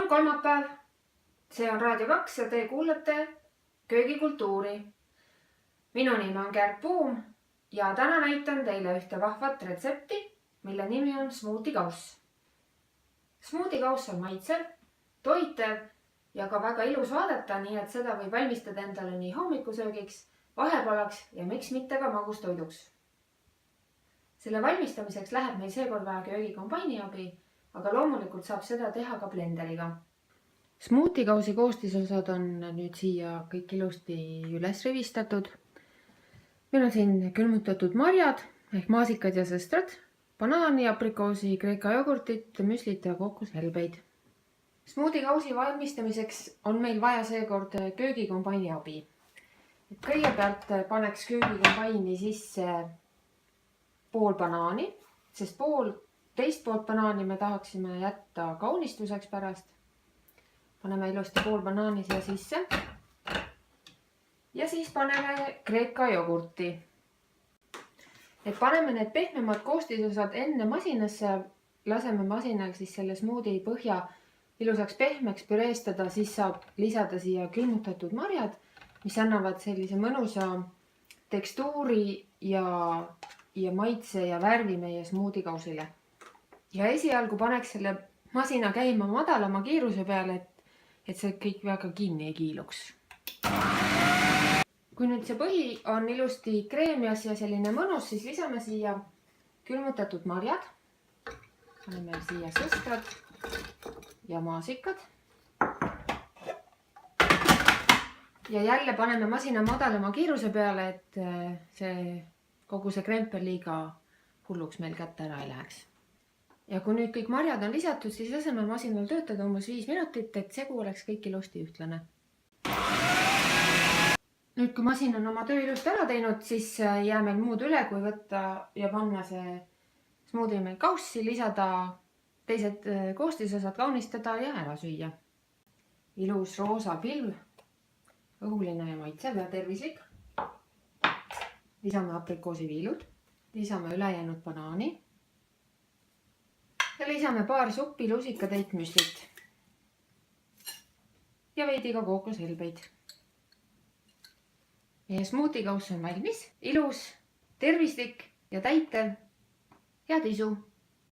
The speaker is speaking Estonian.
On kolmapäev, see on Raadio 2 ja te kuulate köögikultuuri. Minu nimi on Gert Puum ja täna näitan teile ühte vahvat retsepti, mille nimi on smuutikauss. Smuutikauss on maitsev, toitev ja ka väga ilus vaadata, nii et seda võib valmistada endale nii hommikusöögiks, vahepalaks ja miks mitte ka magustoiduks. Selle valmistamiseks läheb meil seekord vaja köögikombaini abi, aga loomulikult saab seda teha ka blenderiga. Smuutikausi koostisosad on nüüd siia kõik ilusti üles rivistatud. Meil on siin külmutatud marjad ehk maasikad ja sõstrad, banaani, aprikoosi, kreeka jogurtit, müslit ja kokoshelbeid. Smuutikausi valmistamiseks on meil vaja seekord köögikombaini abi. Kõigepealt paneks köögikombaini sisse pool banaani, sest teist poolt banaani me tahaksime jätta kaunistuseks pärast. Paneme ilusti pool banaani siia sisse. Ja siis paneme kreeka jogurti. Paneme need pehmemad koostisosad enne masinasse, laseme masinal siis selle smuudi põhja ilusaks pehmeks püreestada, siis saab lisada siia külmutatud marjad, mis annavad sellise mõnusa tekstuuri ja maitse ja värvi meie smuutikausile. Ja esialgu paneks selle masina käima madalama kiiruse peale, et see kõik väga kinni ei kiiluks. Kui nüüd see põhi on ilusti kreemias ja selline mõnus, siis lisame siia külmutatud marjad. Paneme siia sõstrad ja maasikad. Ja jälle paneme masina madalama kiiruse peale, et kogu see krempel liiga hulluks meil kätte ära ei läheks. Ja kui nüüd kõik marjad on lisatud, siis laseme masinal töötada umbes 5 minutit, et segu oleks kõik ilusti ühtlane. Nüüd, kui masin on oma töö ilusti ära teinud, siis jää meil muud üle, kui võtta ja panna see smuudi meil kaussi, lisada teised koostisosad, kaunistada ja ära süüa. Ilus roosa pilv, õhuline ja maitsev ja tervislik. Lisame aprikoosiviilud, lisame ülejäänud banaani. Ja lisame paar suppi lusikatäit müslit. Ja veidi ka kokoshelbeid. Meie smuutikauss on valmis, ilus, tervislik ja täitev. Head isu!